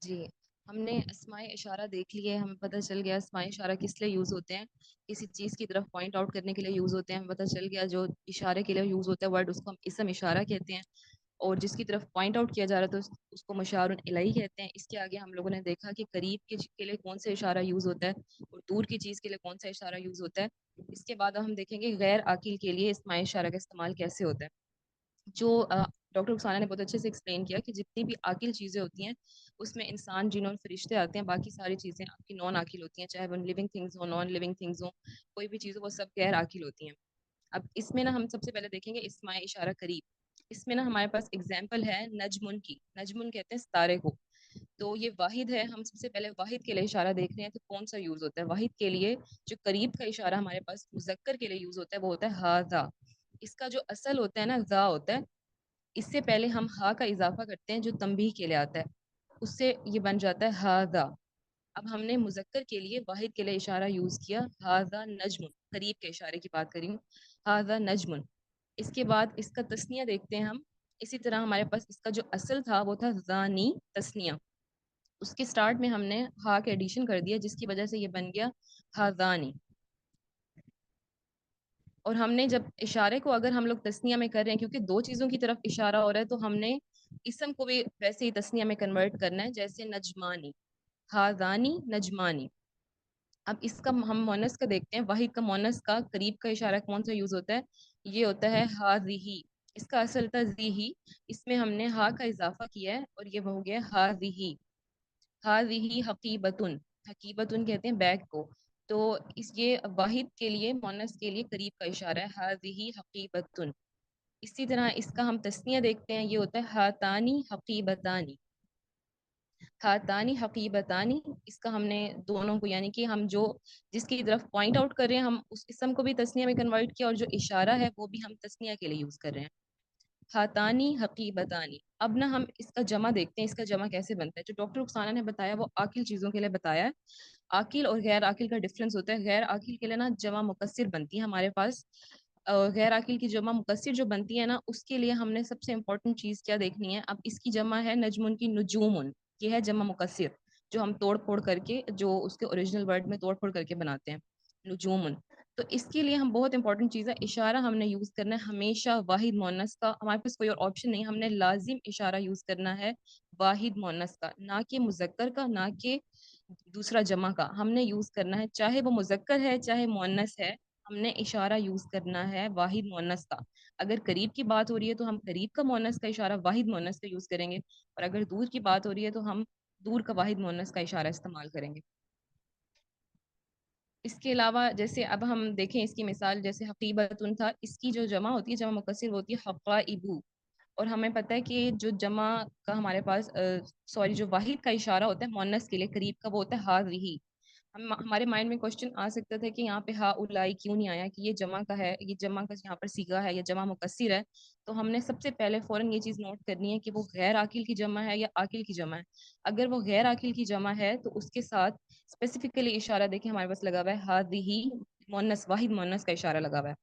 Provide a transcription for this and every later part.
جی، ہم نے اسماء اشارہ دیکھ لیے، ہمیں پتہ چل گیا اسماء اشارہ کس لیے یوز ہوتے ہیں. کسی چیز کی طرف پوائنٹ آؤٹ کرنے کے لیے یوز ہوتے ہیں. ہمیں پتہ چل گیا جو اشارے کے لیے یوز ہوتا ہے ورڈ اس کو ہم اسم اشارہ کہتے ہیں، اور جس کی طرف پوائنٹ آؤٹ کیا جا رہا ہے تو اس کو مشار الیہ کہتے ہیں. اس کے آگے ہم لوگوں نے دیکھا کہ قریب کے لیے کون سے اشارہ یوز ہوتا ہے اور دور کی چیز کے لیے کون سا اشارہ یوز ہوتا ہے. اس کے بعد ہم دیکھیں گے غیر عاقل کے لیے اسماء اشارہ کا استعمال کیسے ہوتا ہے. جو ڈاکٹر رخسانہ نے بہت اچھے سے ایکسپلین کیا کہ جتنی بھی عاقل چیزیں ہوتی ہیں اس میں انسان جن اور فرشتے آتے ہیں، باقی ساری چیزیں آپ کی نان عاقل ہوتی ہیں، چاہے وہ لیونگ تھنگز ہوں نان لیونگ تھنگز ہوں، کوئی بھی چیز ہو وہ سب غیر عاقل ہوتی ہیں. اب اس میں نا ہم سب سے پہلے دیکھیں گے اسماء اشارہ قریب. اس میں نا ہمارے پاس اگزامپل ہے نجمن کی. نجمن کہتے ہیں ستارے کو. تو یہ واحد ہے. ہم سب سے پہلے واحد کے لیے اشارہ دیکھ رہے ہیں تو کون سا یوز ہوتا ہے واحد کے لیے. جو قریب کا اشارہ ہمارے پاس مذکر کے لیے یوز ہوتا ہے وہ ہوتا ہے ھذا. اس کا جو اصل ہوتا ہے نا ذا ہوتا ہے. اس سے پہلے ہم ہا کا اضافہ کرتے ہیں جو تنبیہ کے لیے آتا ہے، اس سے یہ بن جاتا ہے ھذا. اب ہم نے مذکر کے لیے واحد کے لیے اشارہ یوز کیا ھذا نجم. قریب کے اشارے کی بات کری ہوں، ھذا نجم. اس کے بعد اس کا تسنیہ دیکھتے ہیں ہم. اسی طرح ہمارے پاس اس کا جو اصل تھا وہ تھا ذانی تسنیہ. اس کے سٹارٹ میں ہم نے ہا کے ایڈیشن کر دیا جس کی وجہ سے یہ بن گیا ھذانی. اور ہم نے جب اشارے کو اگر ہم لوگ تسنیہ میں کر رہے ہیں کیونکہ دو چیزوں کی طرف اشارہ ہو رہا ہے تو ہم نے اسم کو بھی ویسے ہی تسنیہ میں کنورٹ کرنا ہے جیسے نجمانی، ھذانی نجمانی. اب اس کا ہم مونس کا دیکھتے ہیں. واحد کا مونس کا قریب کا اشارہ کون سا یوز ہوتا ہے؟ یہ ہوتا ہے ھذیہ. اس کا اصل تھا ذیہ، اس میں ہم نے ہا کا اضافہ کیا ہے اور یہ ہو گیا ھذیہ. ھذیہ حقیبتن. حقیبتن کہتے ہیں بیگ کو. تو اس یہ واحد کے لیے مونس کے لیے قریب کا اشارہ ہے ھذیہ حقیبتن. اسی طرح اس کا ہم تسنیہ دیکھتے ہیں، یہ ہوتا ہے ھاتانی حقیبتانی. ھاتانی حقیبتانی. اس کا ہم نے دونوں کو یعنی کہ ہم جو جس کی طرف پوائنٹ آؤٹ کر رہے ہیں ہم اس اسم کو بھی تسنیہ میں کنورٹ کیا اور جو اشارہ ہے وہ بھی ہم تسنیہ کے لیے یوز کر رہے ہیں. ھاتانی حقیبتانی. اب نا ہم اس کا جمع دیکھتے ہیں، اس کا جمع کیسے بنتا ہے. جو ڈاکٹر رخسانہ نے بتایا وہ عاقل چیزوں کے لیے بتایا ہے. عاقل اور غیر عاقل کا ڈفرینس ہوتا ہے. غیر عاقل کے لیے نا جمع مکسر بنتی ہے ہمارے پاس. غیر عاقل کی جمع مکسر جو بنتی ہے نا اس کے لیے ہم نے سب سے امپورٹنٹ چیز کیا دیکھنی ہے. اب اس کی جمع ہے نجمن کی نجومن. یہ ہے جمع مکسر جو ہم توڑ پھوڑ کر کے جو اس کے اوریجنل ورڈ میں توڑ پھوڑ کر کے بناتے ہیں نجومن. تو اس کے لیے ہم بہت امپورٹنٹ چیز ہے اشارہ ہم نے یوز کرنا ہے ہمیشہ واحد مؤنث کا. ہمارے پاس کوئی اور آپشن نہیں. ہم نے لازم اشارہ یوز کرنا ہے واحد مؤنث کا، نہ کہ مذکر کا نہ کہ دوسرا جمع کا. ہم نے یوز کرنا ہے چاہے وہ مذکر ہے چاہے مؤنث ہے، ہم نے اشارہ یوز کرنا ہے واحد مؤنث کا. اگر قریب کی بات ہو رہی ہے تو ہم قریب کا مؤنث کا اشارہ واحد مؤنث کا یوز کریں گے، اور اگر دور کی بات ہو رہی ہے تو ہم دور کا واحد مؤنث کا اشارہ استعمال کریں گے. اس کے علاوہ جیسے اب ہم دیکھیں اس کی مثال، جیسے حقیبتن تھا، اس کی جو جمع ہوتی ہے جمع مکسر ہوتی ہے حقائبو. اور ہمیں پتہ ہے کہ جو جمع کا ہمارے پاس سوری جو واحد کا اشارہ ہوتا ہے مؤنث کے لیے قریب کا وہ ہوتا ہے ھذیہ. ہمارے مائنڈ میں کوشچن آ سکتا تھا کہ یہاں پہ ہا اولائی کیوں نہیں آیا، کہ یہ جمع کا ہے، یہ جمع کا یہاں پر صیغہ ہے، یہ جمع مکسر ہے. تو ہم نے سب سے پہلے فوراً یہ چیز نوٹ کرنی ہے کہ وہ غیر عاقل کی جمع ہے یا عاقل کی جمع ہے. اگر وہ غیر عاقل کی جمع ہے تو اس کے ساتھ اسپیسیفکلی اشارہ دیکھیں ہمارے پاس لگا ہوا ہے ھذیہ مؤنث واحد مؤنث کا اشارہ لگا ہوا ہے.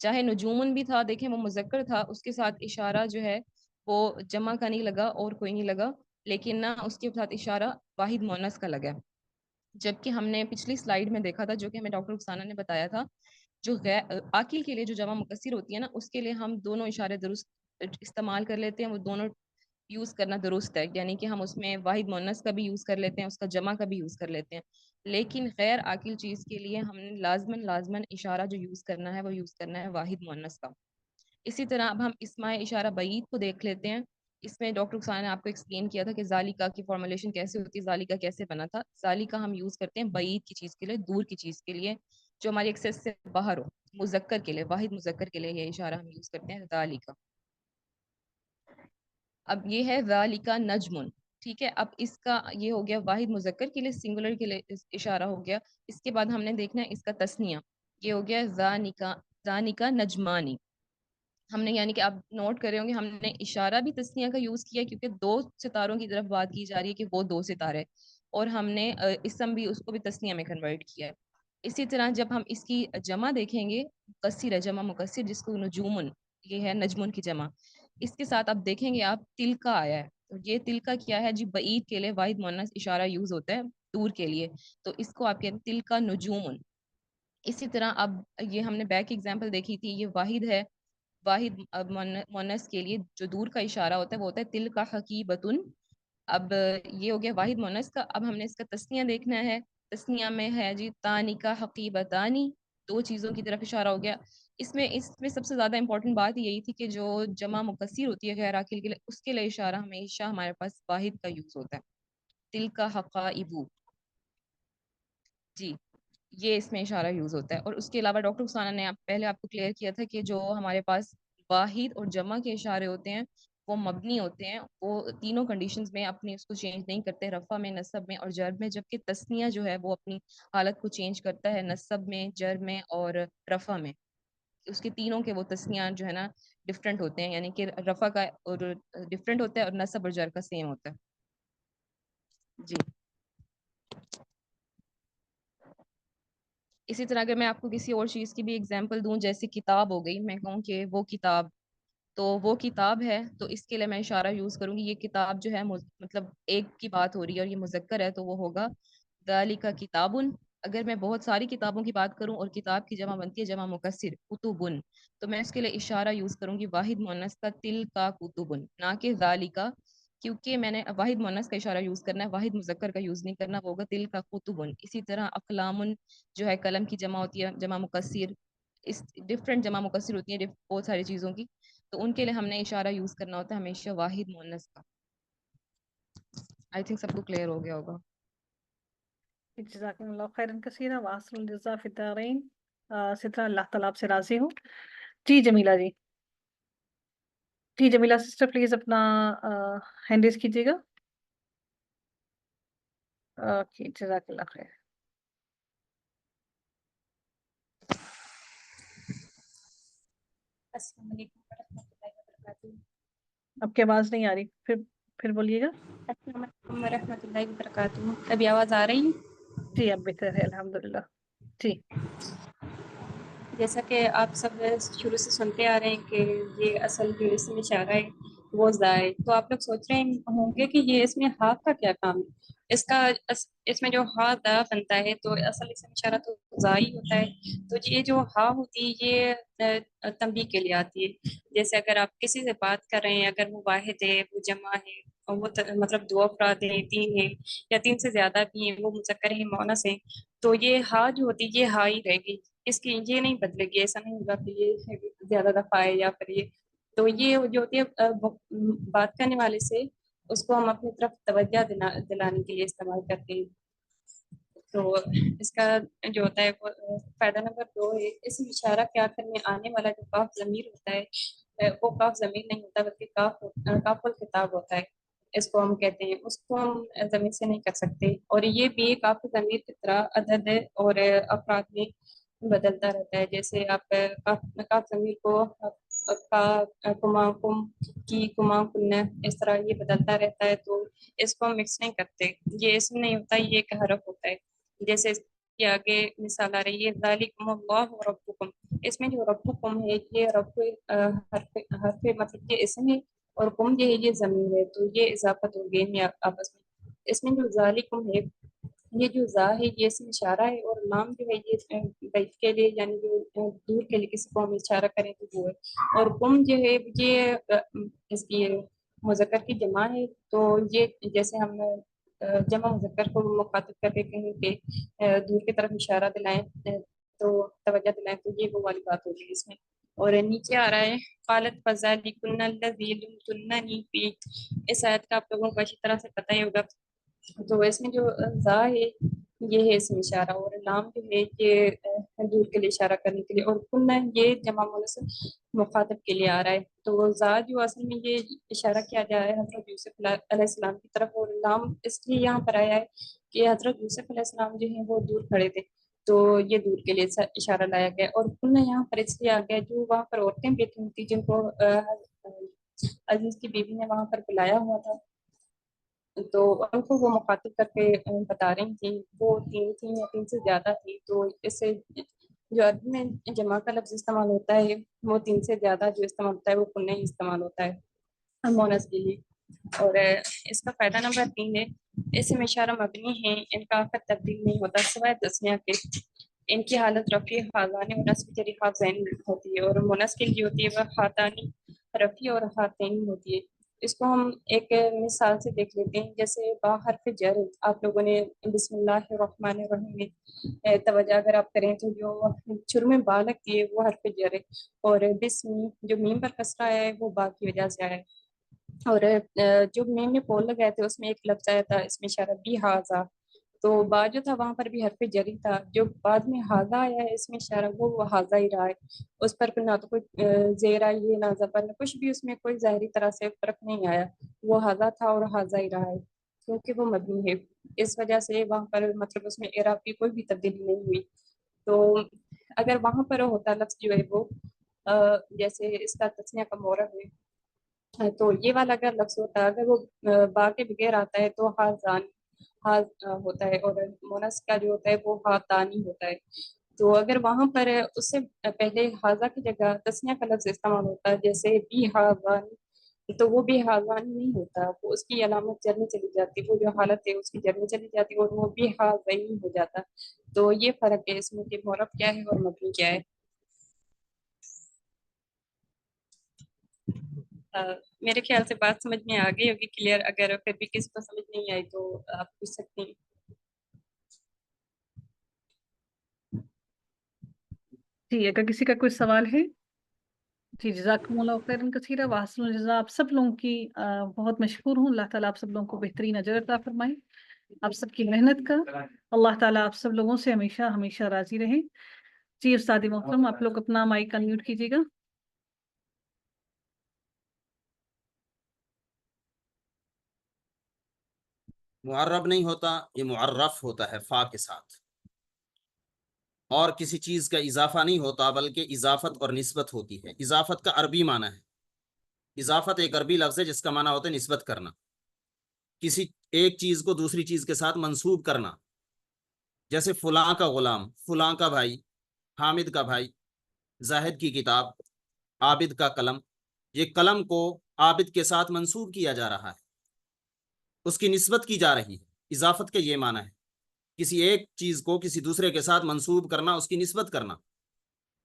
چاہے نجومن بھی تھا دیکھیں وہ مذکر تھا، اس کے ساتھ اشارہ جو ہے وہ جمع کا نہیں لگا اور کوئی نہیں لگا، لیکن نہ اس کے ساتھ اشارہ واحد مؤنث کا لگا. جبکہ ہم نے پچھلی سلائیڈ میں دیکھا تھا جو کہ ہمیں ڈاکٹر رخسانہ نے بتایا تھا، جو غیر عاقل کے لیے جو جمع مکسر ہوتی ہے نا اس کے لیے ہم دونوں اشارے درست استعمال کر لیتے ہیں. وہ دونوں یوز کرنا درست ہے، یعنی کہ ہم اس میں واحد مؤنث کا بھی یوز کر لیتے ہیں، اس کا جمع کا بھی یوز کر لیتے ہیں. لیکن غیر عاقل چیز کے لیے ہم نے لازماً اشارہ جو یوز کرنا ہے وہ یوز کرنا ہے واحد مؤنث کا. اسی طرح اب ہم اسماء اشارہ بعید کو دیکھ لیتے ہیں. اس میں ڈاکٹر رخسانہ نے آپ کو ایکسپلین کیا تھا کہ ذالکا کی فارمولیشن کیسے ہوتی ہے، ذالکا کیسے بنا تھا. ذالکا ہم یوز کرتے ہیں بعید کی چیز کے لیے، دور کی چیز کے لیے جو ہماری ایکسس سے باہر ہو. مذکر کے لیے، واحد مذکر کے لیے یہ اشارہ ہم یوز کرتے ہیں ذالکا. اب یہ ہے ذالکا نجمن. ٹھیک ہے، اب اس کا یہ ہو گیا واحد مذکر کے لیے سنگولر کے لیے اشارہ ہو گیا. اس کے بعد ہم نے دیکھنا ہے اس کا تسنیہ، یہ ہو گیا ذانکا نجمانی. ہم نے یعنی کہ آپ نوٹ کر رہے ہوں گے ہم نے اشارہ بھی تسنیہ کا یوز کیا کیونکہ دو ستاروں کی طرف بات کی جا رہی ہے کہ وہ دو ستارے، اور ہم نے اسم بھی اس کو بھی تسنیہ میں کنورٹ کیا ہے. اسی طرح جب ہم اس کی جمع دیکھیں گے مکسر ہے، جمع مکسر جس کو نجومن، یہ ہے نجمن کی جمع. اس کے ساتھ اب دیکھیں گے آپ تل کا آیا ہے. تو یہ تل کا کیا ہے جی، بعید کے لیے واحد مؤنث اشارہ یوز ہوتا ہے دور کے لیے، تو اس کو آپ کہتے ہیں تل کا نجوم. اسی طرح اب یہ ہم نے بیک ایگزامپل دیکھی تھی، یہ واحد ہے، واحد مؤنث کے لیے جو دور کا اشارہ ہوتا ہے وہ ہوتا ہے تل کا حقیبتن. اب یہ ہو گیا واحد مؤنث کا. اب ہم نے اس کا تسنیہ دیکھنا ہے. تسنیہ میں ہے جی تانی کا حقیبتانی، دو چیزوں کی طرف اشارہ ہو گیا. اس میں سب سے زیادہ امپورٹنٹ بات یہی تھی کہ جو جمع مکسر ہوتی ہے غیر عاقل کے لیے، اس کے لیے اشارہ ہمیشہ ہمارے پاس واحد کا یوز ہوتا ہے، تل کا حقائبو. جی، یہ اس میں اشارہ یوز ہوتا ہے. اور اس کے علاوہ ڈاکٹر حسانہ نے پہلے آپ کو کلیئر کیا تھا کہ جو ہمارے پاس واحد اور جمع کے اشارے ہوتے ہیں وہ مبنی ہوتے ہیں، وہ تینوں کنڈیشنز میں اپنی اس کو چینج نہیں کرتے، رفع میں، نصب میں اور جر میں. جبکہ تسنیہ جو ہے وہ اپنی حالت کو چینج کرتا ہے نصب میں، جر میں اور رفع میں. اس کے تینوں کے وہ تسنیہ جو ہے نا ڈفرینٹ ہوتے ہیں، یعنی کہ رفع کا اور ڈفرینٹ ہوتا ہے اور نصب اور جر کا سیم ہوتا ہے. جی، اسی طرح اگر میں آپ کو کسی اور چیز کی بھی اگزامپل دوں، جیسے کتاب ہو گئی، میں کہوں کہ وہ کتاب، تو وہ کتاب ہے، تو اس کے لیے میں اشارہ یوز کروں گی. یہ کتاب جو ہے مطلب ایک کی بات ہو رہی ہے اور یہ مذکر ہے، تو وہ ہوگا ذالک کتابن. اگر میں بہت ساری کتابوں کی بات کروں اور کتاب کی جمع بنتی ہے جمع مکسر کتبن، تو میں اس کے لیے اشارہ یوز کروں گی واحد مؤنث کا تل کا کتبن، نہ کہ ذالک، کیونکہ میں نے واحد مؤنث کا اشارہ یوز کرنا ہے، واحد مذکر کا یوز نہیں کرنا، وہ ہوگا تل کا کتبن. اسی طرح اقلام جو ہے قلم کی جمع ہوتی ہے جمع مکسر، اس ڈفرینٹ جمع مکسر ہوتی ہیں بہت ساری چیزوں کی، تو ان کے لیے ہم نے اشارہ یوز کرنا ہوتا ہے ہمیشہ واحد مؤنث کا. آئی تھنک سب کو کلیئر ہو گیا ہوگا. جزاکم اللہ خیرن کثیرا واصل الجزا فی الدارین. سترہ اللہ تعالیٰ آپ سے راضی ہوں. جی جمیلہ جی، جی جمیلہ سسٹر پلیز اپنا ہینڈ ریز کیجیے گا. اوکے، جزاک اللہ خیر. السلام علیکم ورحمۃ اللہ وبرکاتہ. آپ کی آواز نہیں آ رہی، پھر بولیے گا. السلام علیکم ورحمۃ اللہ وبرکاتہ. ابھی آواز آ رہی ہے؟ جی اب بہتر ہے الحمدللہ. جی جیسا کہ آپ سب شروع سے سنتے آ رہے ہیں کہ یہ اصل جو اس میں اشارہ ہے وہ زا ہے، تو آپ لوگ سوچ رہے ہوں گے کہ یہ اس میں ہا کا کیا کام ہے. اس میں جو ہا دا بنتا ہے تو اصل اس میں اشارہ تو زا ہی ہوتا ہے. تو یہ جو ہا ہوتی ہے یہ تنبیہ کے لیے آتی ہے. جیسے اگر آپ کسی سے بات کر رہے ہیں، اگر وہ واحد ہے، وہ جمع ہے، اور وہ مطلب دو افراد ہیں، تین ہیں یا تین سے زیادہ بھی ہیں، وہ مذکر ہیں مؤنث ہیں، تو یہ ہا جو ہوتی ہے یہ ہا ہی رہے گی. اس کی یہ نہیں بدلے گی، ایسا نہیں ہوگا کہ یہ زیادہ دفعہ ہے یا پھر یہ. تو یہ جو ہوتی ہے بات کرنے والے سے اس کو ہم اپنی طرف توجہ دلانے کے لیے استعمال کرتے ہیں. تو اس کا جو ہوتا ہے وہ فائدہ نمبر 2 ہے، اس اشارہ کے آخر میں آنے والا جو کاف ضمیر ہوتا ہے وہ کاف ضمیر نہیں ہوتا بلکہ کاف الخطاب ہوتا ہے. اس کو ہم کہتے ہیں، اس کو ہم ضمیر سے نہیں کر سکتے. اور یہ بھی کاف ضمیر کی طرح عدد اور افراد میں بدلتا رہتا ہے. جیسے آپ کاف ضمیر کو کما کم کی کما کن اس طرح یہ بدلتا رہتا ہے، تو اس کو ہم مکس نہیں کرتے. یہ اسم نہیں ہوتا، یہ ایک حرف ہوتا ہے. جیسے اس کے آگے مثال آ رہی ہے ذالکم اللہ ربکم، اس میں جو ربکم ہے یہ رب حرف مطلب یہ اسم ہے، اور کم یہ ہے یہ ضمیر ہے، تو یہ اضافت ہو گئی آپس میں. اس میں جو ذالکم ہے یہ جو ذا ہے یہ اسم اشارہ ہے، اور نام جو ہے یہ بیت کے لیے یعنی جو دور کے لیے کسی کو ہم اشارہ کریں تو وہ ہے. اور کم جو ہے یہ اس کی مذکر کی جمع ہے، تو یہ جیسے ہم جمع مذکر کو مخاطب کر کے کہیں کہ دور کی طرف اشارہ دلائیں تو توجہ دلائیں، تو یہ وہ والی بات ہوگی اس میں. اور نیچے آ رہا ہے قالت فذلکن الذی لمتننی فیہ. اس آیت کا آپ لوگوں کو اچھی طرح سے پتہ ہی ہوگا. تو اس میں جو ذا ہے یہ ہے اسم اشارہ، اور نام جو ہے یہ دور کے لیے اشارہ کرنے کے لیے، اور کنہ یہ جمع مؤنث مخاطب کے لیے آ رہا ہے. تو ذا جو اصل میں یہ اشارہ کیا جا رہا ہے حضرت یوسف علیہ السلام کی طرف، اور نام اس لیے یہاں پر آیا ہے کہ حضرت یوسف علیہ السلام جو ہیں وہ دور کھڑے تھے، تو یہ دور کے لیے اشارہ لایا گیا. اور کنہ یہاں پر اس لیے آ گیا جو وہاں پر عورتیں بیٹھی ہوئی تھی جن کو عزیز کی بیوی نے وہاں پر بلایا ہوا تھا، تو ان کو وہ مخاطب کر کے بتا رہی تھیں. وہ تین تھیں یا تین سے زیادہ تھیں، تو اس سے جو عربی میں جمع کا لفظ استعمال ہوتا ہے وہ تین سے زیادہ جو استعمال ہوتا ہے وہ کنہ ہی استعمال ہوتا ہے مؤنث کے لیے. اور اس کا فائدہ نمبر 3 ہے، اسم اشارہ مبنی ہیں، ان کا آخر تبدیل نہیں ہوتا سوائے تسنیہ کے، ان کی حالت رفعی خاضانی اور نصب جری حافظین ہوتی ہے، اور مونس کے لیے ہوتی ہے وہ خاتانی رفعی اور خاتین ہوتی ہے۔ اس کو ہم ایک مثال سے دیکھ لیتے ہیں، جیسے با حرف جر آپ لوگوں نے بسم اللہ الرحمن الرحیم میں توجہ اگر آپ کریں تو جو شروع میں با لگتی ہے وہ حرف جر ہے، اور بسم جو میم پر کسرہ ہے وہ با کی وجہ سے آیا ہے، اور جو میم میں پول لگائے تھے اس میں ایک لفظ آیا تھا اس میں اشارہ بھی حاضہ، تو با جو تھا وہاں پر بھی حرف جری تھا، جو بعد میں حاضہ آیا ہے اس میں اشارہ وہ حاضہ ہی رہا ہے، اس پر نہ تو کوئی زیر آئی ہے نہ زبر، نہ کچھ بھی اس میں کوئی ظاہری طرح سے فرق نہیں آیا، وہ حاضہ تھا اور حاضہ ہی رہا ہے کیونکہ وہ مبنی ہے، اس وجہ سے وہاں پر مطلب اس میں اعراب کی کوئی بھی تبدیلی نہیں ہوئی۔ تو اگر وہاں پر ہوتا لفظ جو ہے وہ جیسے اس کا تسنیہ کا مورب ہے، تو یہ والا اگر لفظ ہوتا ہے اگر وہ با کے بغیر آتا ہے تو حاضان ہاض ہوتا ہے، اور مونس کا جو ہوتا ہے وہ ہاتانی ہوتا ہے، تو اگر وہاں پر اس سے پہلے حاضہ کی جگہ تسنیہ کا لفظ استعمال ہوتا ہے جیسے بھی حاضان، تو وہ بھی حاضان نہیں ہوتا، وہ اس کی علامت جر میں چلی جاتی، وہ جو حالت ہے اس کی جر میں چلی جاتی اور وہ بھی حاضین ہو جاتا، تو یہ فرق ہے اس میں کہ معرب کیا ہے اور مبنی کیا ہے۔ میرے خیال سے بات سمجھ میں آ گئی ہوگی کلیئر، اگر پھر بھی کسی کو سمجھ نہیں آئی تو آپ پوچھ سکتے ہیں۔ جی اگر کسی کا کوئی سوال ہے؟ جی جزاکم اللہ خیرا کثیرا واحسن الجزاء، آپ سب لوگوں کی بہت مشکور ہوں، اللہ تعالیٰ آپ سب لوگوں کو بہترین اجر عطا فرمائے، آپ سب کی محنت کا اللہ تعالیٰ آپ سب لوگوں سے ہمیشہ ہمیشہ راضی رہے۔ جی استاد محترم آپ لوگ اپنا مائک انمیوٹ کیجیے گا۔ معرب نہیں ہوتا، یہ معرف ہوتا ہے فا کے ساتھ، اور کسی چیز کا اضافہ نہیں ہوتا بلکہ اضافت اور نسبت ہوتی ہے۔ اضافت کا عربی معنی ہے، اضافت ایک عربی لفظ ہے جس کا معنی ہوتا ہے نسبت کرنا، کسی ایک چیز کو دوسری چیز کے ساتھ منسوب کرنا، جیسے فلاں کا غلام، فلاں کا بھائی، حامد کا بھائی، زاہد کی کتاب، عابد کا قلم، یہ قلم کو عابد کے ساتھ منسوب کیا جا رہا ہے، اس کی نسبت کی جا رہی ہے۔ اضافت کا یہ معنی ہے، کسی ایک چیز کو کسی دوسرے کے ساتھ منسوب کرنا، اس کی نسبت کرنا۔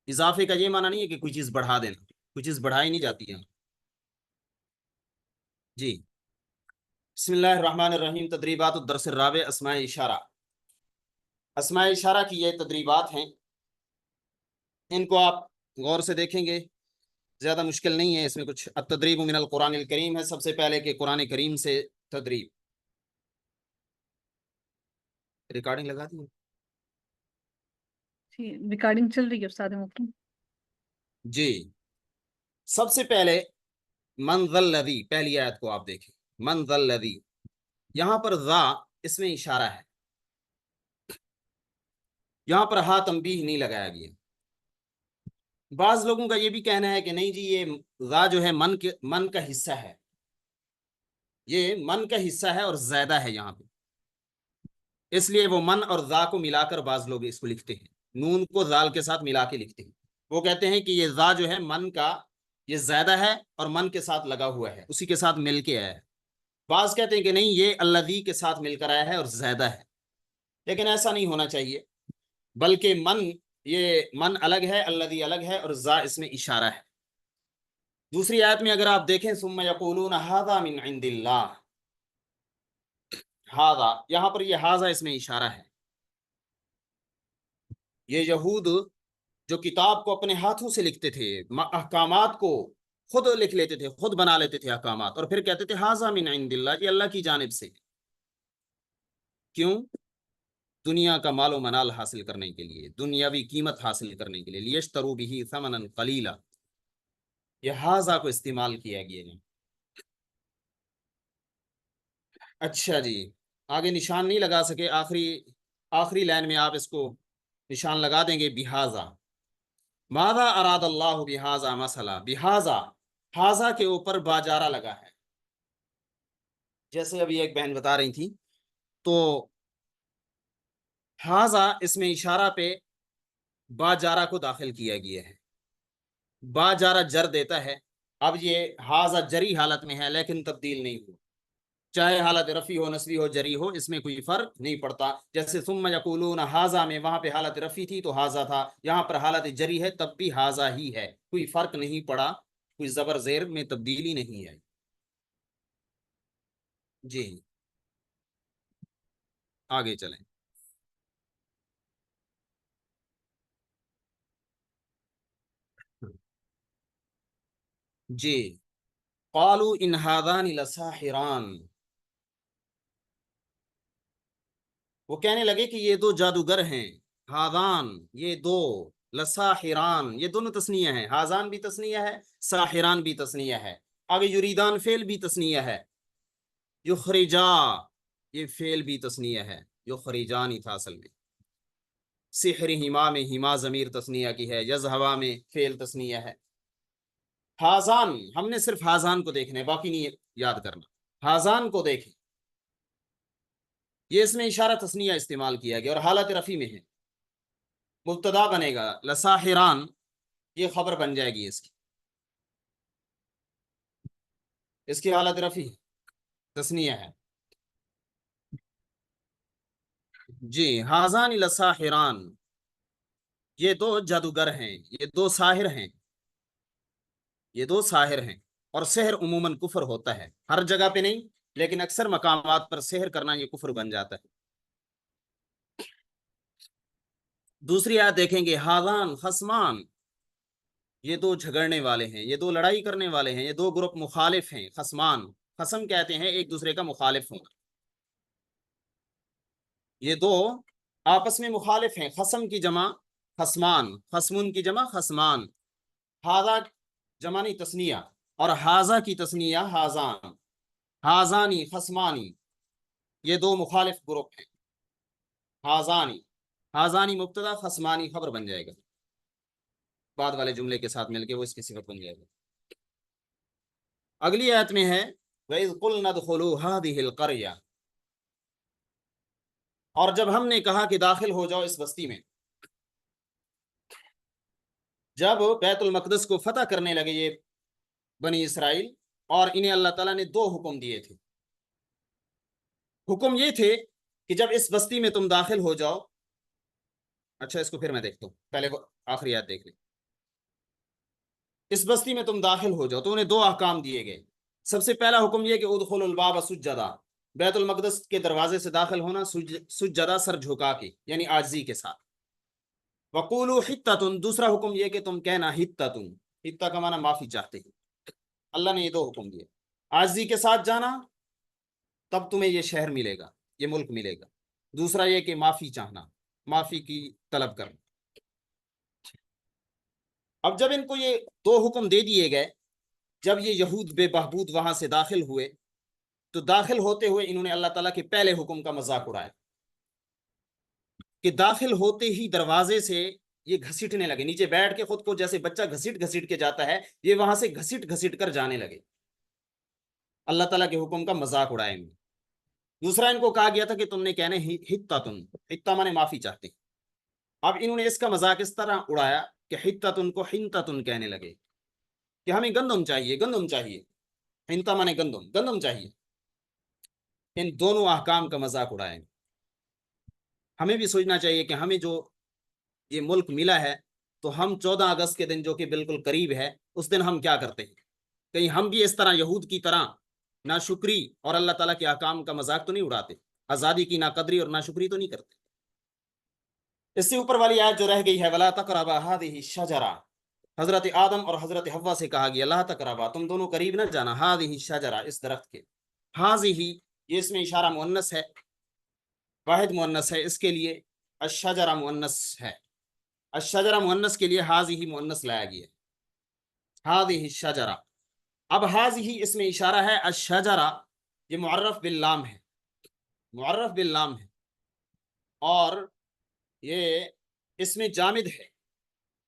اضافے کا یہ معنی نہیں ہے کہ کوئی چیز بڑھا دینا، کوئی چیز بڑھائی نہیں جاتی ہے۔ جی بسم اللہ الرحمن الرحیم، تدریبات الدرس الرابع، اسماء اشارہ۔ اسماء اشارہ کی یہ تدریبات ہیں، ان کو آپ غور سے دیکھیں گے، زیادہ مشکل نہیں ہے، اس میں کچھ التدریب من القرآن الکریم ہے، سب سے پہلے کہ قرآن کریم سے تدریب۔ ریکارڈنگ لگا دی؟ جی ریکارڈنگ چل رہی ہے استاد محترم۔ جی سب سے پہلے من ذا الذی، پہلی آیت کو آپ دیکھیں، من ذا الذی، یہاں پر ذا اس میں اشارہ ہے، یہاں پر ہا تنبیہ نہیں لگایا گیا۔ بعض لوگوں کا یہ بھی کہنا ہے کہ نہیں جی یہ ذا جو ہے من کا حصہ ہے، یہ من کا حصہ ہے اور زیادہ ہے یہاں پہ، اس لیے وہ من اور ذا کو ملا کر بعض لوگ اس کو لکھتے ہیں، نون کو ذال کے ساتھ ملا کے لکھتے ہیں، وہ کہتے ہیں کہ یہ ذا جو ہے من کا، یہ زیادہ ہے اور من کے ساتھ لگا ہوا ہے، اسی کے ساتھ مل کے آیا ہے۔ بعض کہتے ہیں کہ نہیں یہ الذی کے ساتھ مل کر آیا ہے اور زیادہ ہے، لیکن ایسا نہیں ہونا چاہیے، بلکہ یہ من الگ ہے، الذی الگ ہے، اور ذا اس میں اشارہ ہے۔ دوسری آیت میں اگر آپ دیکھیں ثم یقولون ھذا من عند اللہ، ھذا یہاں پر یہ ھذا اس میں اشارہ ہے۔ یہ یہود جو کتاب کو اپنے ہاتھوں سے لکھتے تھے، احکامات کو خود لکھ لیتے تھے، خود بنا لیتے تھے احکامات، اور پھر کہتے تھے ھذا من عند اللہ، یہ اللہ کی جانب سے، کیوں؟ دنیا کا مال و منال حاصل کرنے کے لیے، دنیاوی قیمت حاصل کرنے کے لیے، لیشتروا بہ ثمنا قلیلا، یہ ھذا کو استعمال کیا گیا ہے۔ اچھا جی آگے نشان نہیں لگا سکے، آخری لائن میں آپ اس کو نشان لگا دیں گے، بہذا، ماذا اراد اللہ بہذا مسئلہ، بہذا، ھذا کے اوپر باجارہ لگا ہے، جیسے ابھی ایک بہن بتا رہی تھی، تو ھذا اس میں اشارہ پہ باجارہ کو داخل کیا گیا ہے، باجارہ جر دیتا ہے، اب یہ حاضہ جری حالت میں ہے لیکن تبدیل نہیں ہوا، چاہے حالت رفی ہو نصبی ہو جری ہو، اس میں کوئی فرق نہیں پڑتا. جیسے ثم یقولون حاضہ میں وہاں پہ حالت رفی تھی تو حاضہ تھا، یہاں پر حالت جری ہے تب بھی حاضہ ہی ہے، کوئی فرق نہیں پڑا، کوئی زبر زیر میں تبدیلی نہیں ہے. جی آگے چلیں. جی قالوا ان هذان لساحران، وہ کہنے لگے کہ یہ دو جادوگر ہیں. ہاذان یہ دو، لساحران یہ دونوں تسنیہ ہیں، ہاذان بھی تسنیہ ہے، ساحران بھی تسنیہ ہے. آگے یریدان فعل بھی تسنیہ ہے، یخرجا یہ فعل بھی تسنیہ ہے، یخرجان ہی تھا اصل میں. سحرہما میں ہما ضمیر تسنیہ کی ہے، یذہبا میں فعل تسنیہ ہے. ہاذان ہم نے صرف ہاذان کو دیکھنا ہے، باقی نہیں یاد کرنا. ہاذان کو دیکھیں، یہ اس میں اشارہ تسنیہ استعمال کیا گیا اور حالت رفی میں ہے. مبتدا بنے گا لساحران، یہ خبر بن جائے گی اس کی حالت رفی تسنیہ ہے. جی ہاذان لساحران، یہ دو جادوگر ہیں، یہ دو ساحر ہیں، یہ دو ساحر ہیں. اور سحر عموماً کفر ہوتا ہے، ہر جگہ پہ نہیں لیکن اکثر مقامات پر سحر کرنا یہ کفر بن جاتا ہے. دوسری آیت دیکھیں گے، ہاذان خصمان، یہ دو جھگڑنے والے ہیں، یہ دو لڑائی کرنے والے ہیں، یہ دو گروپ مخالف ہیں. خصمان خصم کہتے ہیں ایک دوسرے کا مخالف ہونا، یہ دو آپس میں مخالف ہیں. خصم کی جمع خصمان، خصمون کی جمع خصمان. ہاذا جمانی تسنیہ اور ہاذا کی تسنیہ ہاذان. ہاذانی خصمانی یہ دو مخالف گروپ ہیں. ہاذانی، ہاذانی مبتدا، خصمانی خبر بن جائے گا، بعد والے جملے کے ساتھ مل کے وہ اس کی صفت بن جائے گا. اگلی آیت میں ہے وَإِذْ قُلْنَا ادْخُلُوا هَٰذِهِ الْقَرْيَةَ، اور جب ہم نے کہا کہ داخل ہو جاؤ اس بستی میں. جب بیت المقدس کو فتح کرنے لگے یہ بنی اسرائیل، اور انہیں اللہ تعالیٰ نے دو حکم دیے تھے. حکم یہ تھے کہ جب اس بستی میں تم داخل ہو جاؤ، اچھا اس کو پھر میں دیکھتا ہوں، پہلے آخری آیت دیکھ لیں. اس بستی میں تم داخل ہو جاؤ تو انہیں دو احکام دیے گئے. سب سے پہلا حکم یہ کہ ادخلوا الباب سجدا، بیت المقدس کے دروازے سے داخل ہونا سجدہ سر جھکا کے، یعنی عاجزی کے ساتھ. وقولوا حطۃ، دوسرا حکم یہ کہ تم کہنا حطۃ، حطہ کا معنی معافی چاہتے ہیں. اللہ نے یہ دو حکم دیے، عاجزی کے ساتھ جانا تب تمہیں یہ شہر ملے گا، یہ ملک ملے گا. دوسرا یہ کہ معافی چاہنا، معافی کی طلب کرنا. اب جب ان کو یہ دو حکم دے دیے گئے، جب یہ یہود بے بہبود وہاں سے داخل ہوئے تو داخل ہوتے ہوئے انہوں نے اللہ تعالیٰ کے پہلے حکم کا مذاق اڑایا کہ داخل ہوتے ہی دروازے سے یہ گھسیٹنے لگے، نیچے بیٹھ کے خود کو جیسے بچہ گھسیٹ گھسیٹ کے جاتا ہے، یہ وہاں سے گھسیٹ گھسیٹ کر جانے لگے، اللہ تعالیٰ کے حکم کا مذاق اڑائے. دوسرا ان کو کہا گیا تھا کہ تم نے کہنے حطۃ، حطہ مانے معافی چاہتے ہیں. اب انہوں نے اس کا مذاق اس طرح اڑایا کہ حطۃ کو حنطۃ کہنے لگے کہ ہمیں گندم چاہیے، گندم چاہیے. حنطہ مانے گندم، گندم چاہیے. ان دونوں احکام کا مذاق اڑائیں. ہمیں بھی سوچنا چاہیے کہ ہمیں جو یہ ملک ملا ہے تو ہم 14 اگست کے دن جو کہ بالکل قریب ہے، اس دن ہم کیا کرتے ہیں؟ کہیں ہم بھی اس طرح یہود کی طرح ناشکری اور اللہ تعالیٰ کے احکام کا مذاق تو نہیں اڑاتے، آزادی کی ناقدری اور ناشکری تو نہیں کرتے؟ اس سے اوپر والی آیت جو رہ گئی ہے وَلَا تَقْرَبَا هَٰذِهِ الشَّجَرَةَ، حضرت آدم اور حضرت حوا سے کہا گیا لا تقربا، تم دونوں قریب نہ جانا، هَٰذِهِ الشَّجَرَةَ اس درخت کے. هَٰذِهِ یہ اس میں اشارہ مؤنث ہے، واحد مؤنث ہے، اس کے لیے الشجرہ مؤنث ہے. الشجرہ مؤنث کے لیے هَٰذِهِ مؤنث لایا گیا، هَٰذِهِ الشَّجَرَةَ. اب هَٰذِهِ اس میں اشارہ ہے، الشجرہ یہ معرف باللام ہے، معرف باللام ہے، اور یہ اس میں جامد ہے،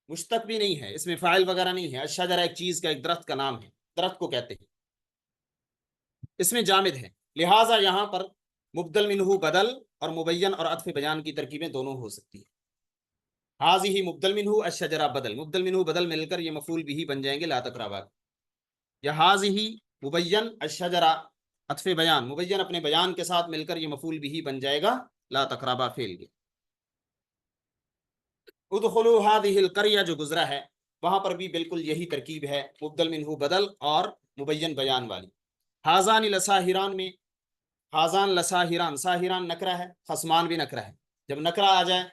مشتق بھی نہیں ہے، اس میں فاعل وغیرہ نہیں ہے. الشجرہ ایک چیز کا، ایک درخت کا نام ہے، درخت کو کہتے ہیں، اس میں جامد ہے. لہٰذا یہاں پر مبدل منہ بدل اور مبین اور عطف بیان کی ترکیبیں دونوں ہو سکتی ہیں. هَٰذِهِ مبدل منہ، الشجرہ بدل، مبدل منہ بدل مل کر یہ مفعول بھی بن جائیں گے لا تقربا. یا حاضی مبین الشجرہ عطف بیان، مبین اپنے بیان کے ساتھ مل کر یہ مفعول بھی بن جائے گا لا تقربا فعل کے. ادخلوا هذه القرية جو گزرا ہے وہاں پر بھی بالکل یہی ترکیب ہے، مبدل منہ بدل اور مبین بیان والی. حاضان لساہران میں حاضان لساہران، ساہران نکرہ ہے، خصمان بھی نکرہ ہے. جب نکرہ آ جائے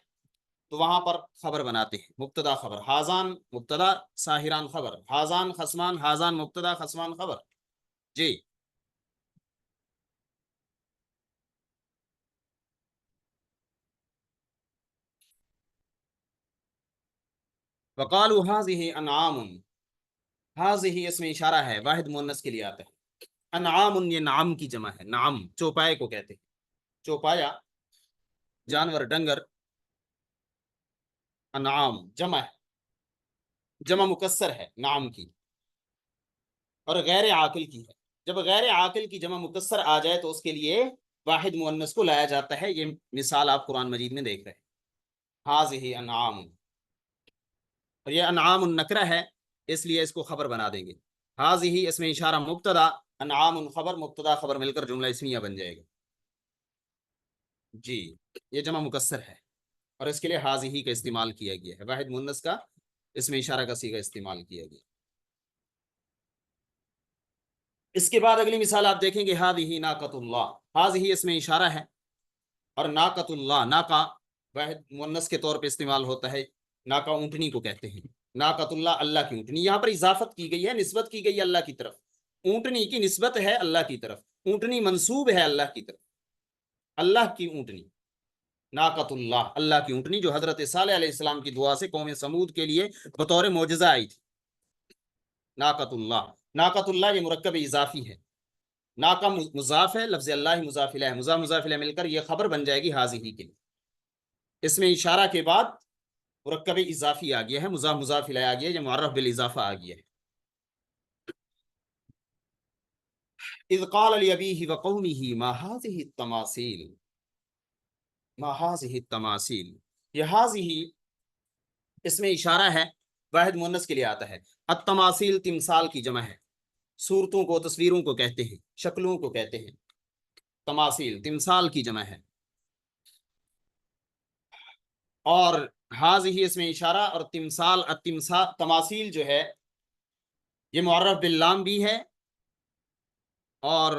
تو وہاں پر خبر بناتے ہیں، مبتدا خبر. حاضان مبتدا، ساہران خبر. حاضان خصمان، حاضان مبتدا، خصمان خبر. جی وقالوا هذه انعام، هذه اس میں اشارہ ہے، واحد مؤنث کے لیے آتا ہے. انعام یہ نعم کی جمع ہے، نعم چوپائے کو کہتے ہیں، چوپایا جانور ڈنگر. انعام جمع ہے، جمع مکسر ہے نعم کی، اور غیر عاقل کی ہے. جب غیر عاقل کی جمع مکسر آ جائے تو اس کے لیے واحد مؤنث کو لایا جاتا ہے. یہ مثال آپ قرآن مجید میں دیکھ رہے ہیں. هذه انعام، اور یہ انعام النکرہ ہے اس لیے اس کو خبر بنا دیں گے. هذه اس میں اشارہ مبتدا، انعام خبر، مبتدا خبر مل کر جملہ اسمیہ بن جائے گا. جی یہ جمع مکسر ہے اور اس کے لیے هذه کا استعمال کیا گیا ہے، واحد مؤنث کا اس میں اشارہ کا صیغہ استعمال کیا گیا. اس کے بعد اگلی مثال آپ دیکھیں گے هذه ناقۃ اللہ. هذه اس میں اشارہ ہے، اور ناقۃ اللہ، ناقہ واحد مؤنث کے طور پہ استعمال ہوتا ہے. ناقہ اونٹنی کو کہتے ہیں. ناقۃ اللہ اللہ کی اونٹنی. یہاں پر اضافت کی گئی ہے، نسبت کی گئی ہے اللہ کی طرف. اونٹنی کی نسبت ہے اللہ کی طرف، اونٹنی منسوب ہے اللہ کی طرف. اللہ کی اونٹنی ناقۃ اللہ، اللہ کی اونٹنی، جو حضرت صالح علیہ السلام کی دعا سے قوم سمود کے لیے بطور معجزہ آئی تھی. ناقۃ اللہ، ناقۃ اللہ یہ مرکب اضافی ہے. ناقہ مضاف ہے، لفظ اللہ مضاف الیہ، مضاف الیہ مل کر یہ خبر بن جائے گی حاضی کے لیے. اس میں اشارہ کے بعد مرکب اضافی آ گیا ہے، مضاف الیہ آ گیا ہے، یہ معرف بالاضافہ آ گیا ہے. اذ قال لأبیہ وقومہ ما هذه التماثیل، ما هذه التماثیل. یہ هذه اس میں اشارہ ہے، واحد مؤنث کے لیے آتا ہے. التماثیل تمثال کی جمع ہے، صورتوں کو، تصویروں کو کہتے ہیں، شکلوں کو کہتے ہیں. تماثیل تمثال کی جمع ہے. اور هذه اس میں اشارہ، اور تمثال، تماثیل جو ہے یہ معرف باللام بھی ہے اور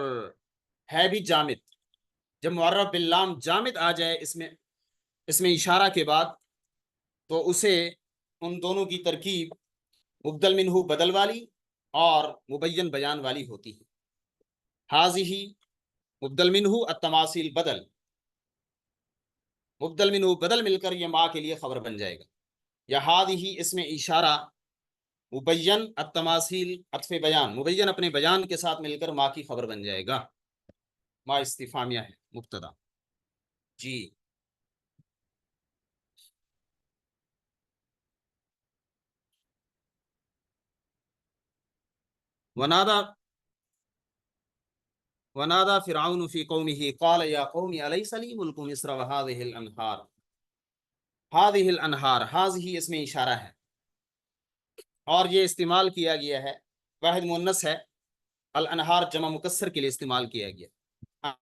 ہے بھی جامد. جب معرف باللام جامد آ جائے اس میں اشارہ کے بعد تو اسے ان دونوں کی ترکیب مبدل منہ بدل والی اور مبین بیان والی ہوتی ہے. هذه مبدل منہ، التماثیل بدل، مبدل منہ بدل مل کر یہ ماں کے لیے خبر بن جائے گا. یا هذه اس میں اشارہ مبین، التماثیل عطف بیان، مبین اپنے بیان کے ساتھ مل کر ماں کی خبر بن جائے گا. ماں استفہامیہ ہے، مبتدا. جی ونادى فرعون في قومه قال يا قوم أليس لي ملك مصر وهذه الأنهار. هذه الأنهار، هذه اس میں اشارہ ہے اور یہ استعمال کیا گیا ہے، واحد مؤنث ہے. الانہار جمع مکسر کے لیے استعمال کیا گیا.